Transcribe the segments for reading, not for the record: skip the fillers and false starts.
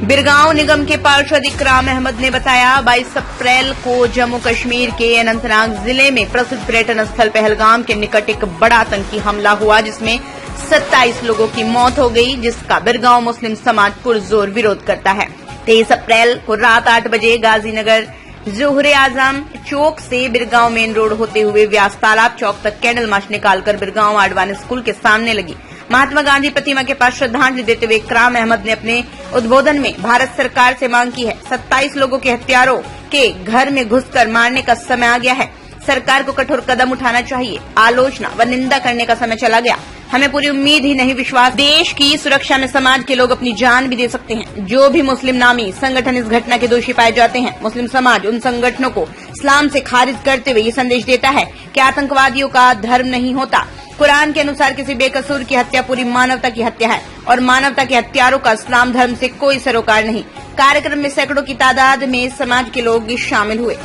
बिरगांव निगम के पार्षद इकराम अहमद ने बताया, 22 अप्रैल को जम्मू कश्मीर के अनंतनाग जिले में प्रसिद्ध पर्यटन स्थल पहलगाम के निकट एक बड़ा आतंकी हमला हुआ, जिसमें 27 लोगों की मौत हो गई, जिसका बिरगांव मुस्लिम समाज पुरजोर विरोध करता है। 23 अप्रैल को रात 8 बजे गाजीनगर जोहरे आजम चौक से बिरगांव मेन रोड होते हुए व्यास तालाब चौक तक कैंडल मार्च निकालकर बिरगांव आडवाणी स्कूल के सामने लगी महात्मा गांधी प्रतिमा के पास श्रद्धांजलि देते हुए इकराम अहमद ने अपने उद्बोधन में भारत सरकार से मांग की है, 27 लोगों के हत्यारों के घर में घुसकर मारने का समय आ गया है। सरकार को कठोर कदम उठाना चाहिए। आलोचना व निंदा करने का समय चला गया। हमें पूरी उम्मीद ही नहीं विश्वास, देश की सुरक्षा में समाज के लोग अपनी जान भी दे सकते हैं। जो भी मुस्लिम नामी संगठन इस घटना के दोषी पाए जाते हैं, मुस्लिम समाज उन संगठनों को इस्लाम से खारिज करते हुए ये संदेश देता है कि आतंकवादियों का धर्म नहीं होता। कुरान के अनुसार किसी बेकसूर की हत्या पूरी मानवता की हत्या है और मानवता के हत्यारों का इस्लाम धर्म से कोई सरोकार नहीं। कार्यक्रम में सैकड़ों की तादाद में समाज के लोग शामिल हुए।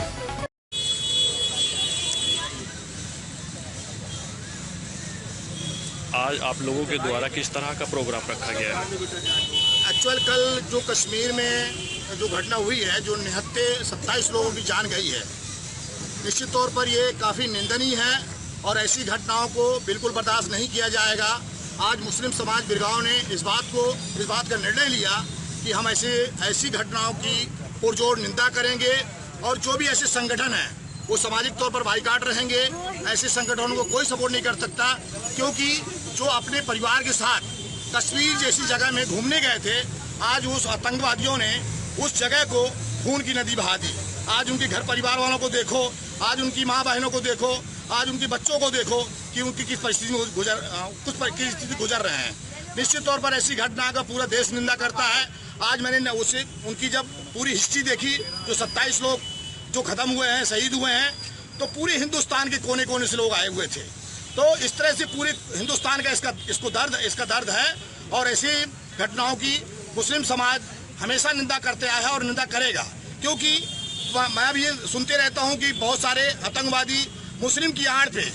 आज आप लोगों के द्वारा किस तरह का प्रोग्राम रखा गया है? एक्चुअल कल जो कश्मीर में जो घटना हुई है, जो निहत्ते 27 लोगों की जान गई है, निश्चित तौर पर ये काफ़ी निंदनीय है और ऐसी घटनाओं को बिल्कुल बर्दाश्त नहीं किया जाएगा। आज मुस्लिम समाज बिरगांव ने इस बात का निर्णय लिया कि हम ऐसी घटनाओं की पुरजोर निंदा करेंगे और जो भी ऐसे संगठन हैं वो सामाजिक तौर पर बाइकाट रहेंगे। ऐसे संगठनों को कोई सपोर्ट नहीं कर सकता, क्योंकि जो अपने परिवार के साथ कश्मीर जैसी जगह में घूमने गए थे, आज उस आतंकवादियों ने उस जगह को खून की नदी बहा दी। आज उनके घर परिवार वालों को देखो, आज उनकी माँ बहनों को देखो, आज उनके बच्चों को देखो कि उनकी किस परिस्थिति में गुजर रहे हैं। निश्चित तौर पर ऐसी घटना का पूरा देश निंदा करता है। आज मैंने उनकी जब पूरी हिस्ट्री देखी, जो 27 लोग जो खत्म हुए हैं, शहीद हुए हैं, तो पूरे हिंदुस्तान के कोने कोने से लोग आए हुए थे। तो इस तरह से पूरे हिंदुस्तान का इसका दर्द है और ऐसी घटनाओं की मुस्लिम समाज हमेशा निंदा करते आया है और निंदा करेगा, क्योंकि मैं भी ये सुनते रहता हूँ कि बहुत सारे आतंकवादी मुस्लिम की आड़ पे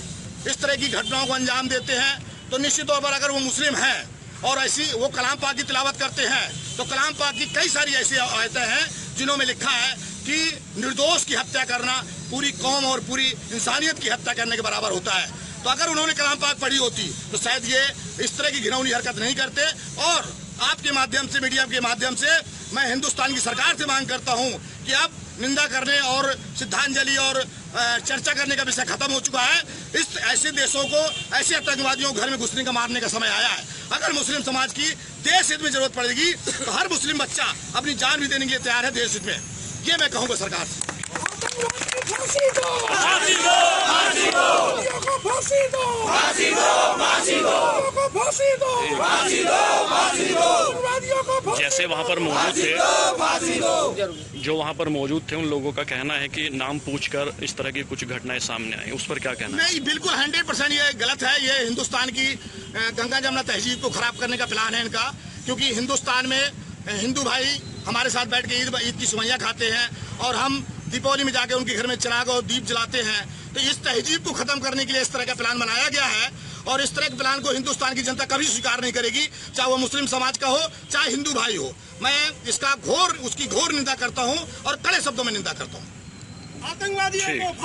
इस तरह की घटनाओं को अंजाम देते हैं। तो निश्चित तौर पर अगर वो मुस्लिम हैं और ऐसी वो कलाम पाक की तिलावत करते हैं, तो कलाम पाक की कई सारी ऐसी आयतें हैं जिन्हों में लिखा है कि निर्दोष की हत्या करना पूरी कौम और पूरी इंसानियत की हत्या करने के बराबर होता है। तो अगर उन्होंने कलाम पाक पढ़ी होती तो शायद ये इस तरह की घिनौनी हरकत नहीं करते। और आपके माध्यम से, मीडिया के माध्यम से मैं हिंदुस्तान की सरकार से मांग करता हूँ कि अब निंदा करने और श्रद्धांजलि और चर्चा करने का विषय खत्म हो चुका है। इस ऐसे देशों को, ऐसे आतंकवादियों को घर में घुसने का, मारने का समय आया है। अगर मुस्लिम समाज की देश हित में जरूरत पड़ेगी तो हर मुस्लिम बच्चा अपनी जान भी देने के लिए तैयार है देश हित में। ये मैं कहूँगा सरकार से। जैसे वहाँ पर मौजूद थे, जो वहाँ पर मौजूद थे, उन लोगों का कहना है कि नाम पूछकर इस तरह की कुछ घटनाएं सामने आई, उस पर क्या कहना है? नहीं, बिल्कुल 100% ये गलत है। ये हिंदुस्तान की गंगा जमुना तहजीब को खराब करने का प्लान है इनका, क्योंकि हिंदुस्तान में हिंदू भाई हमारे साथ बैठ के ईद की सेवइयां खाते हैं और हम दीपावली में जाके उनके घर में चिराग और दीप जलाते हैं। तो इस तहजीब को खत्म करने के लिए इस तरह का प्लान बनाया गया है और इस तरह के प्लान को हिंदुस्तान की जनता कभी स्वीकार नहीं करेगी, चाहे वो मुस्लिम समाज का हो, चाहे हिंदू भाई हो। मैं उसकी घोर निंदा करता हूँ और कड़े शब्दों में निंदा करता हूँ। आतंकवादियों को